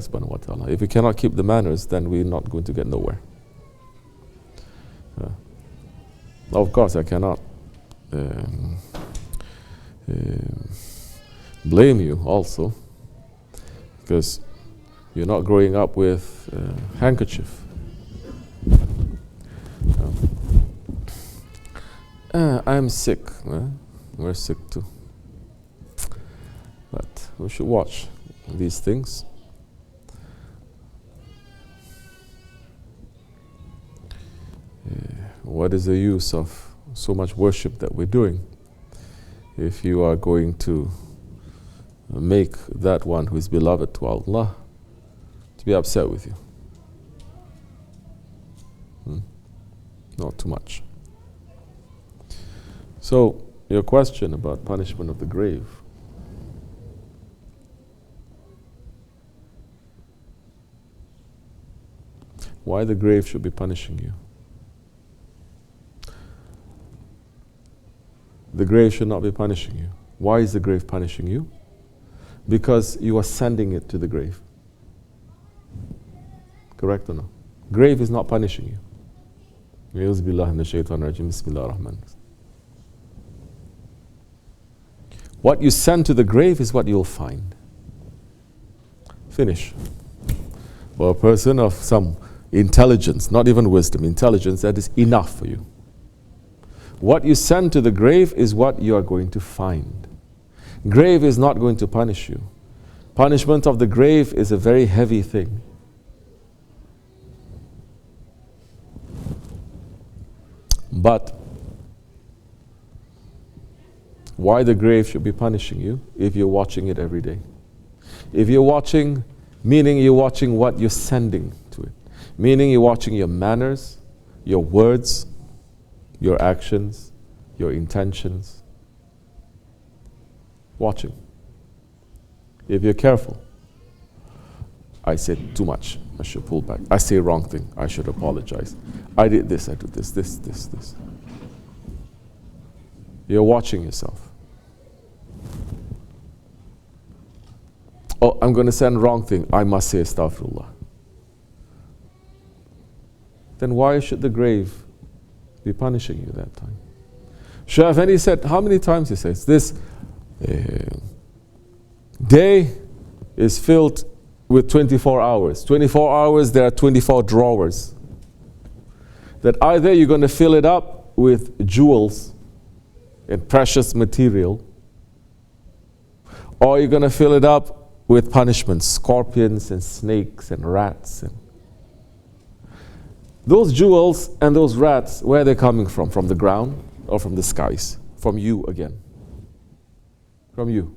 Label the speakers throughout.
Speaker 1: subhanahu wa ta'ala. If we cannot keep the manners, then we're not going to get nowhere. Of course, I cannot blame you also, because you're not growing up with a handkerchief. I'm sick. We're sick too. But we should watch these things. What is the use of so much worship that we're doing if you are going to make that one who is beloved to Allah to be upset with you? Not too much. So, your question about punishment of the grave. Why the grave should be punishing you? The grave should not be punishing you. Why is the grave punishing you? Because you are sending it to the grave. Correct or no? Grave is not punishing you. What you send to the grave is what you'll find. Finish. For a person of some intelligence, not even wisdom, intelligence, that is enough for you. What you send to the grave is what you are going to find. Grave is not going to punish you. Punishment of the grave is a very heavy thing. But why the grave should be punishing you if you're watching it every day? If you're watching, meaning you're watching what you're sending to it. Meaning you're watching your manners, your words, your actions, your intentions. Watching. If you're careful, I said too much, I should pull back. I say wrong thing, I should apologize. I did this, I did this. You're watching yourself. Oh, I'm going to say wrong thing, I must say astaghfirullah. Then why should the grave be punishing you that time? Shaykh Efendi said, how many times he says, this day is filled with 24 hours. 24 hours, there are 24 drawers. That either you're going to fill it up with jewels and precious material, or you're going to fill it up with punishments, scorpions and snakes and rats. And those jewels and those rats, where are they coming from? From the ground or from the skies? From you again. From you.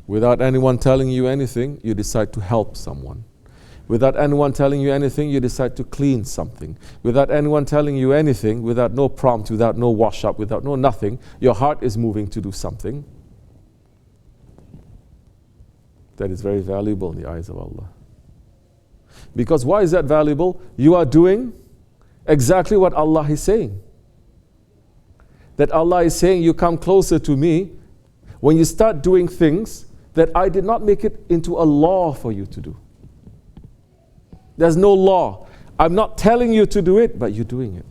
Speaker 1: Without anyone telling you anything, you decide to help someone. Without anyone telling you anything, you decide to clean something. Without anyone telling you anything, without no prompt, without no wash up, without no nothing, your heart is moving to do something that is very valuable in the eyes of Allah. Because why is that valuable? You are doing exactly what Allah is saying. That Allah is saying, you come closer to me when you start doing things that I did not make it into a law for you to do. There's no law. I'm not telling you to do it, but you're doing it.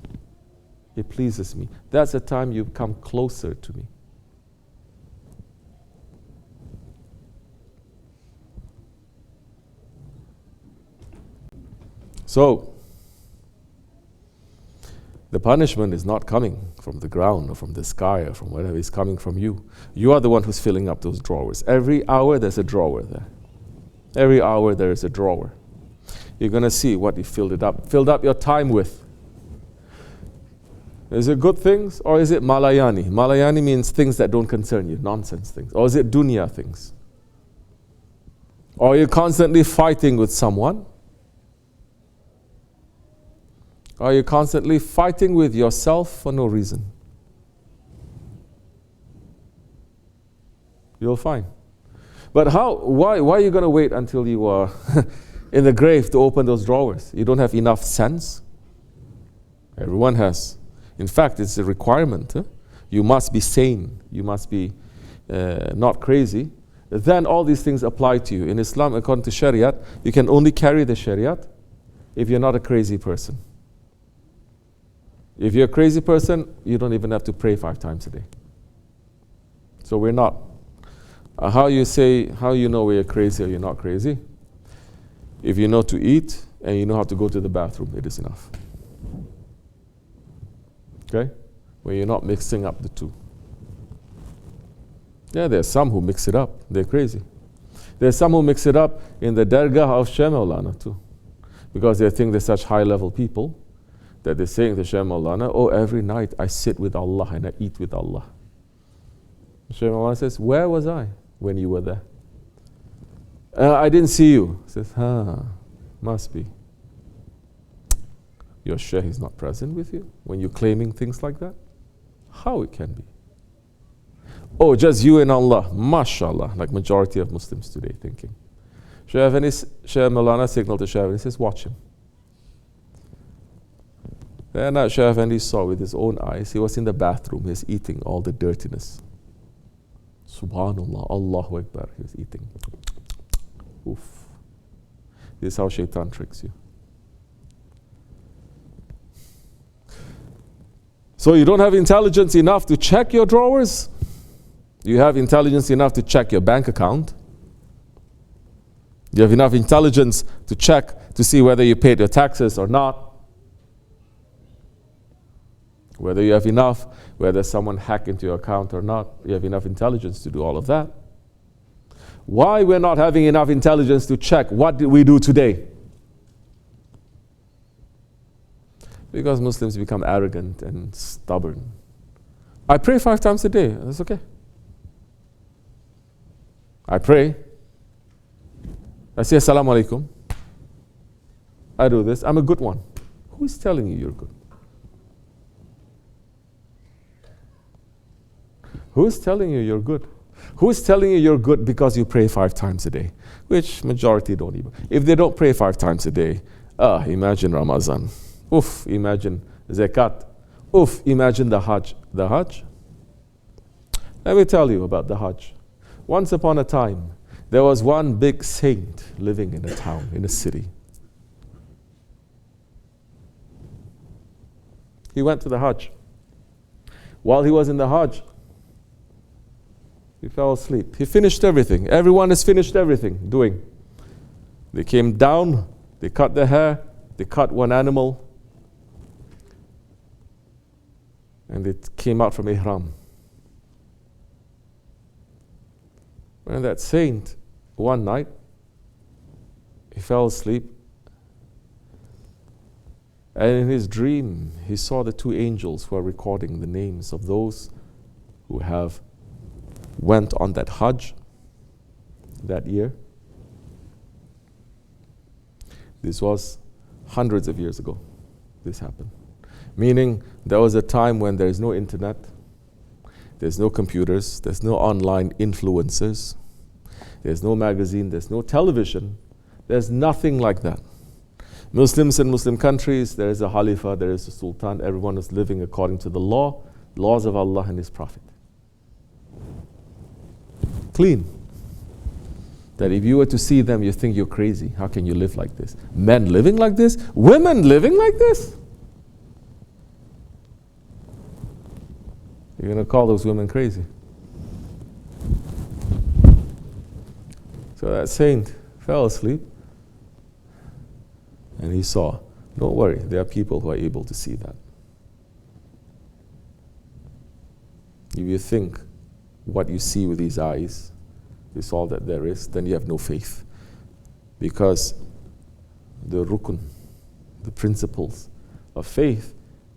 Speaker 1: It pleases me. That's the time you come closer to me. So, the punishment is not coming from the ground or from the sky or from wherever. It's coming from you. You are the one who's filling up those drawers. Every hour there's a drawer there. Every hour there is a drawer. You're going to see what you filled up your time with. Is it good things or is it malayani? Malayani means things that don't concern you, nonsense things. Or is it dunya things? Or you're constantly fighting with someone? Are you constantly fighting with yourself for no reason? You'll find. But why are you going to wait until you are in the grave to open those drawers? You don't have enough sense? Everyone has. In fact, it's a requirement. You must be sane. You must be not crazy, then all these things apply to you. In Islam, according to Shariat, you can only carry the Shariat if you're not a crazy person. If you're a crazy person, you don't even have to pray 5 times a day. So we're not. How you know we're crazy or you're not crazy? If you know to eat and you know how to go to the bathroom, it is enough. Okay? When you're not mixing up the two. Yeah, there's some who mix it up. They're crazy. There's some who mix it up in the Dergahı of Shaykh Maulana too. Because they think they're such high-level people that they're saying to Shaykh Maulana, oh, every night I sit with Allah and I eat with Allah. Shaykh Maulana says, where was I when you were there? I didn't see you. He says, must be. Your Shaykh is not present with you when you're claiming things like that? How it can be? Oh, just you and Allah. MashaAllah, like majority of Muslims today thinking. Shaykh Maulana signaled to Shaykh and he says, watch him. Then Shaykh Efendi saw with his own eyes, he was in the bathroom, he was eating all the dirtiness. Subhanallah, Allahu Akbar, he was eating. Oof. This is how shaitan tricks you. So you don't have intelligence enough to check your drawers? You have intelligence enough to check your bank account? You have enough intelligence to check to see whether you paid your taxes or not? Whether you have enough, whether someone hacked into your account or not, you have enough intelligence to do all of that. Why we're not having enough intelligence to check what did we do today? Because Muslims become arrogant and stubborn. I pray 5 times a day, that's okay. I pray. I say Assalamu alaikum. I do this, I'm a good one. Who is telling you you're good? Who is telling you you're good? Who is telling you you're good because you pray 5 times a day? Which majority don't even. If they don't pray 5 times a day, imagine Ramadan. Oof, imagine Zakat. Oof, imagine the Hajj. The Hajj? Let me tell you about the Hajj. Once upon a time, there was one big saint living in a town, in a city. He went to the Hajj. While he was in the Hajj, he fell asleep. He finished everything. Everyone has finished everything doing. They came down, they cut their hair, they cut one animal, and it came out from Ihram. And that saint, one night, he fell asleep, and in his dream, he saw the 2 angels who are recording the names of those who have went on that Hajj that year. This was hundreds of years ago. This happened. Meaning there was a time when there is no internet, there's no computers, there's no online influencers, there's no magazine, there's no television, there's nothing like that. Muslims in Muslim countries, there is a Khalifa, there is a Sultan, everyone is living according to the laws of Allah and His Prophet. Clean. That if you were to see them, you think you're crazy. How can you live like this? Men living like this? Women living like this? You're going to call those women crazy. So that saint fell asleep and he saw, don't worry, there are people who are able to see that. If you think what you see with these eyes is all that there is, then you have no faith. Because the rukun, the principles of faith,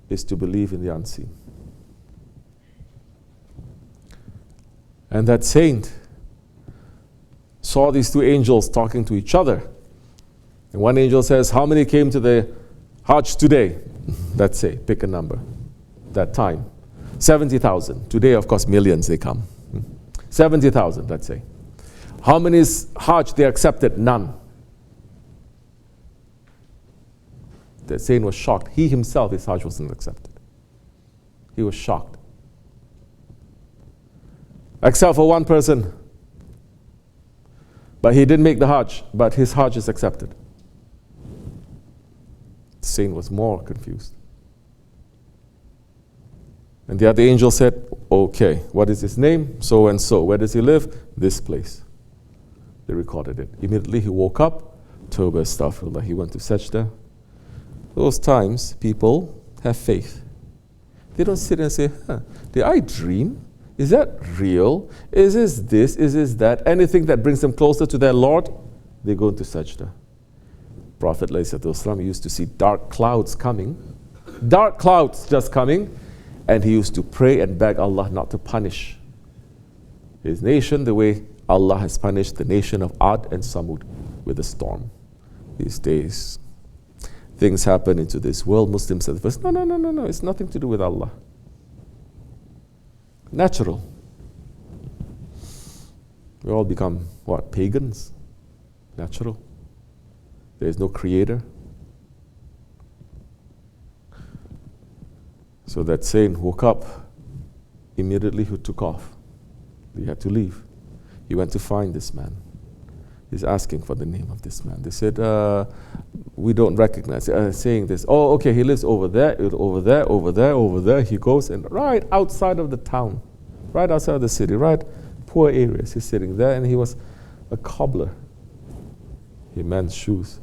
Speaker 1: is to believe in the unseen. And that saint saw these 2 angels talking to each other. And one angel says, how many came to the Hajj today? Let's say, pick a number. That time. 70,000. Today, of course, millions they come. 70,000, let's say. How many Hajj they accepted? None. The saint was shocked. He himself, his Hajj wasn't accepted. He was shocked. except for one person. But he didn't make the Hajj, but his Hajj is accepted. The saint was more confused. And the other angel said, okay, what is his name? So and so. Where does he live? This place. They recorded it. Immediately he woke up, Tawbah, astaghfirullah. He went to Sajda. Those times, people have faith. They don't sit and say, did I dream? Is that real? Is this? Is this that? Anything that brings them closer to their Lord, they go into sajda. Prophet ﷺ used to see dark clouds coming. Dark clouds just coming. And he used to pray and beg Allah not to punish his nation the way Allah has punished the nation of Ad and Samud with a storm. These days, things happen into this world. Muslims say first, no, it's nothing to do with Allah. Natural. We all become, what, pagans? Natural. There is no creator. So that saint woke up, immediately he took off. He had to leave. He went to find this man. He's asking for the name of this man. They said, we don't recognize it. Saying this, oh, okay, he lives over there, over there, over there, over there. He goes and right outside of the town, right outside of the city, right poor areas. He's sitting there, and he was a cobbler. He mends shoes.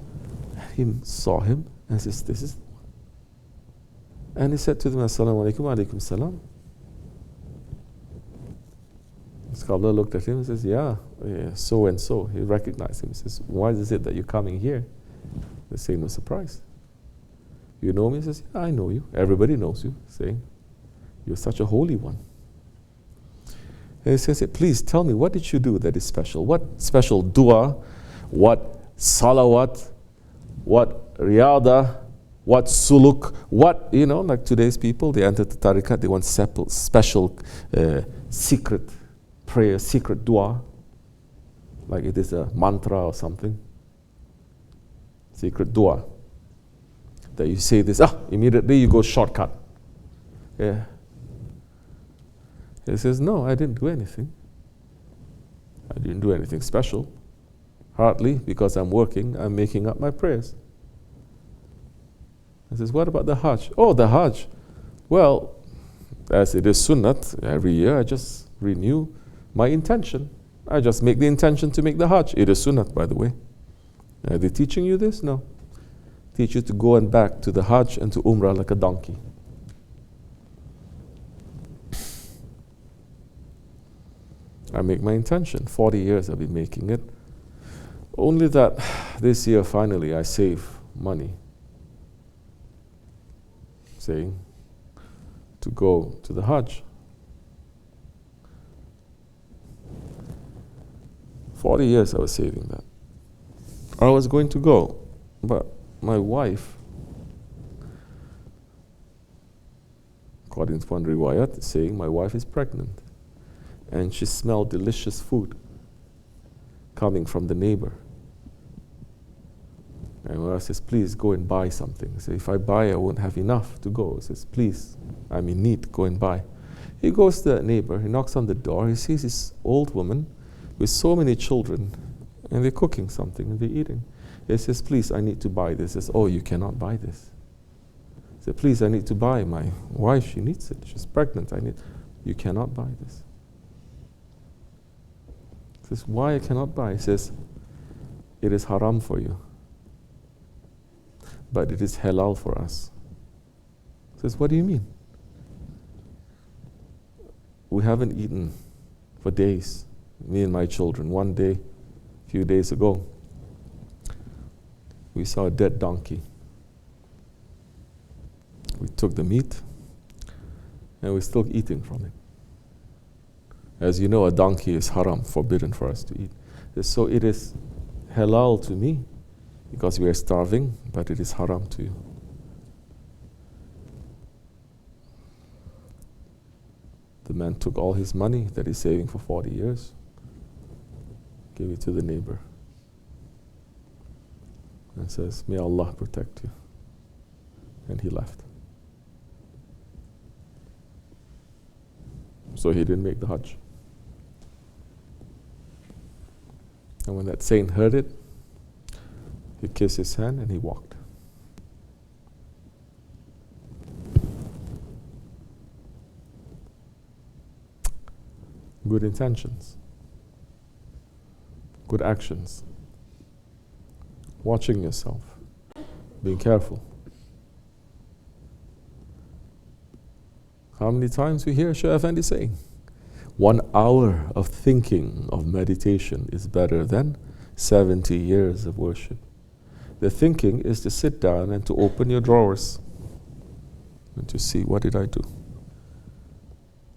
Speaker 1: He saw him and says, this is. And he said to them, Assalamu alaikum, alaikum salam. The scholar looked at him and says, yeah, so and so. He recognized him. He says, why is it that you're coming here? The saint was surprised. You know me? He says, yeah, I know you. Everybody knows you. Saying, you're such a holy one. And he says, please tell me, what did you do that is special? What special dua, what salawat, what riyada, what suluk, what, like today's people, they enter the tariqat, they want special secret prayer, secret dua, like it is a mantra or something. Secret dua. That you say this, immediately you go shortcut. Yeah. He says, no, I didn't do anything. I didn't do anything special. Hardly, because I'm working, I'm making up my prayers. He says, what about the Hajj? Oh, the Hajj. Well, as it is sunnat, every year I just renew my intention. I just make the intention to make the Hajj. It is sunnat, by the way. Are they teaching you this? No. Teach you to go and back to the Hajj and to Umrah like a donkey. I make my intention. 40 years I've been making it. Only that this year, finally, I save money. Saying to go to the Hajj. 40 years I was saving that. I was going to go, but my wife, according to one riwayat, saying my wife is pregnant. And she smelled delicious food coming from the neighbor. And I says, please go and buy something. I say, if I buy, I won't have enough to go. He says, please, I'm in need, go and buy. He goes to the neighbor, he knocks on the door, he sees this old woman with so many children, and they're cooking something, and they're eating. He says, please, I need to buy this. He says, oh, you cannot buy this. He said, please, I need to buy. My wife, she needs it. She's pregnant. You cannot buy this. He says, why I cannot buy? He says, it is haram for you, but it is halal for us. He says, what do you mean? We haven't eaten for days, me and my children. One day, a few days ago, we saw a dead donkey. We took the meat, and we're still eating from it. As you know, a donkey is haram, forbidden for us to eat. So it is halal to me, because we are starving, but it is haram to you. The man took all his money that he's saving for 40 years, gave it to the neighbor, and says, may Allah protect you. And he left. So he didn't make the Hajj. And when that saint heard it, he kissed his hand and he walked. Good intentions, good actions, watching yourself, being careful. How many times we hear Shaykh Efendi saying, 1 hour of thinking, of meditation is better than 70 years of worship. The thinking is to sit down and to open your drawers and to see, what did I do?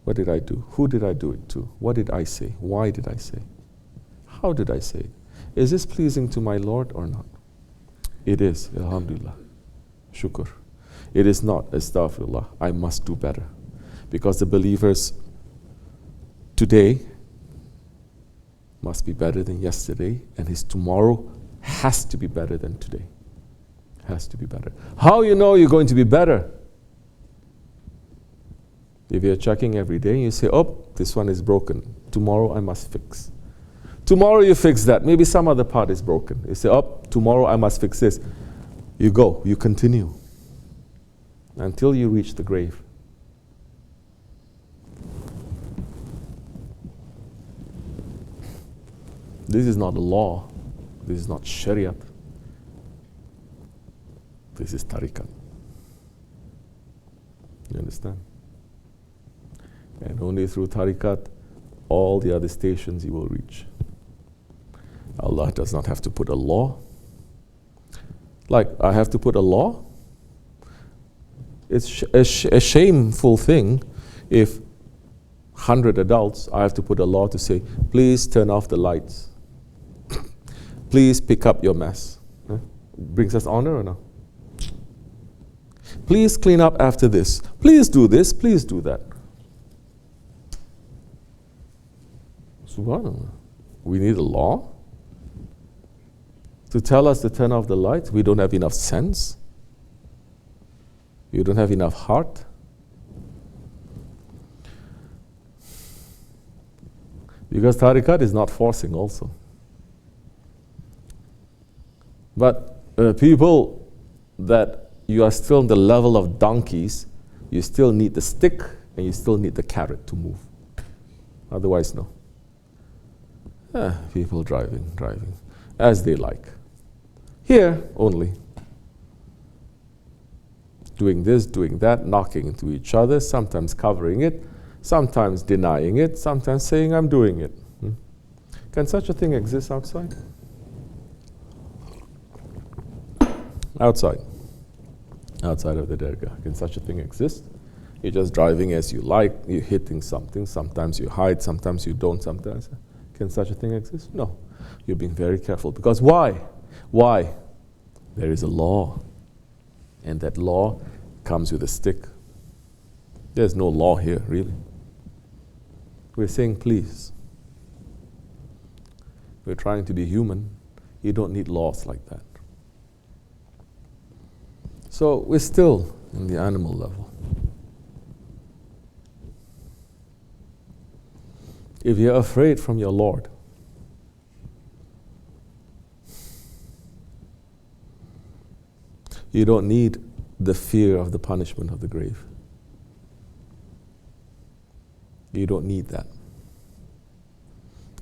Speaker 1: What did I do? Who did I do it to? What did I say? Why did I say? How did I say it? Is this pleasing to my Lord or not? It is, alhamdulillah, shukr. It is not, astaghfirullah, I must do better. Because the believers today must be better than yesterday, and his tomorrow has to be better than today. Has to be better. How you know you're going to be better? If you're checking every day, you say, oh, this one is broken. Tomorrow I must fix. Tomorrow you fix that. Maybe some other part is broken. You say, oh, tomorrow I must fix this. You go, you continue until you reach the grave. This is not a law. This is not Shariat. This is tariqat. You understand? And only through tariqat, all the other stations you will reach. Allah does not have to put a law. Like, I have to put a law? It's a shameful thing if 100 adults, I have to put a law to say, please turn off the lights. Please pick up your mess. Huh? Brings us honor or no? Please clean up after this. Please do this. Please do that. Subhanallah. We need a law to tell us to turn off the lights. We don't have enough sense. You don't have enough heart. Because tariqat is not forcing also. But people that you are still in the level of donkeys, you still need the stick and you still need the carrot to move. Otherwise, no. People driving as they like. Here only. Doing this, doing that, knocking into each other, sometimes covering it, sometimes denying it, sometimes saying I'm doing it. Can such a thing exist outside? Outside of the Dergah. Can such a thing exist? You're just driving as you like, you're hitting something, sometimes you hide, sometimes you don't, sometimes. Can such a thing exist? No. You're being very careful. Because why? Why? There is a law. And that law comes with a stick. There's no law here, really. We're saying please. We're trying to be human. You don't need laws like that. So we're still in the animal level. If you're afraid from your Lord, you don't need the fear of the punishment of the grave. You don't need that.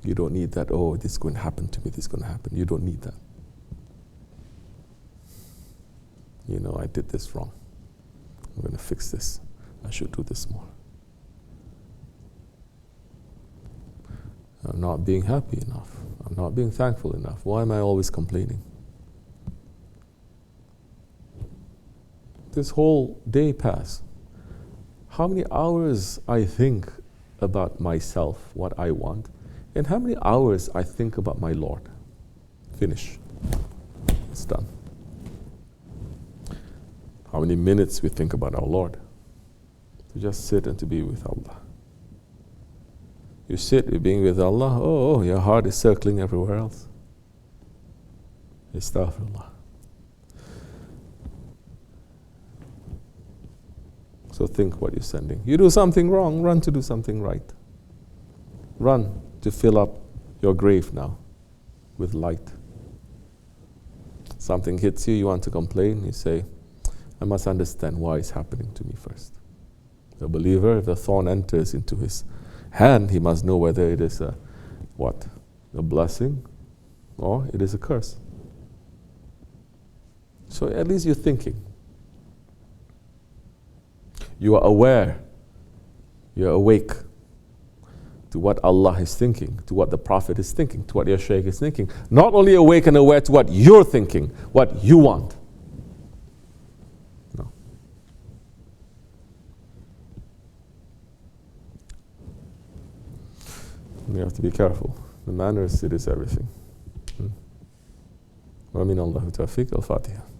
Speaker 1: You don't need that, oh, this is going to happen to me, this is going to happen. You don't need that. You know, I did this wrong. I'm going to fix this. I should do this more. I'm not being happy enough. I'm not being thankful enough. Why am I always complaining? This whole day pass. How many hours I think about myself, what I want, and how many hours I think about my Lord. Finish. It's done. How many minutes we think about our Lord? To just sit and to be with Allah. You sit, you're being with Allah, oh, your heart is circling everywhere else. Astaghfirullah. So think what you're sending. You do something wrong, run to do something right. Run to fill up your grave now with light. Something hits you, you want to complain, you say, I must understand why it's happening to me first. The believer, if the thorn enters into his hand, he must know whether it is a blessing or it is a curse. So at least you're thinking. You are aware. You're awake to what Allah is thinking, to what the Prophet is thinking, to what your Shaykh is thinking. Not only awake and aware to what you're thinking, what you want. No. We have to be careful. The manners, it is everything. ومن الله التوفيق. الفاتحة.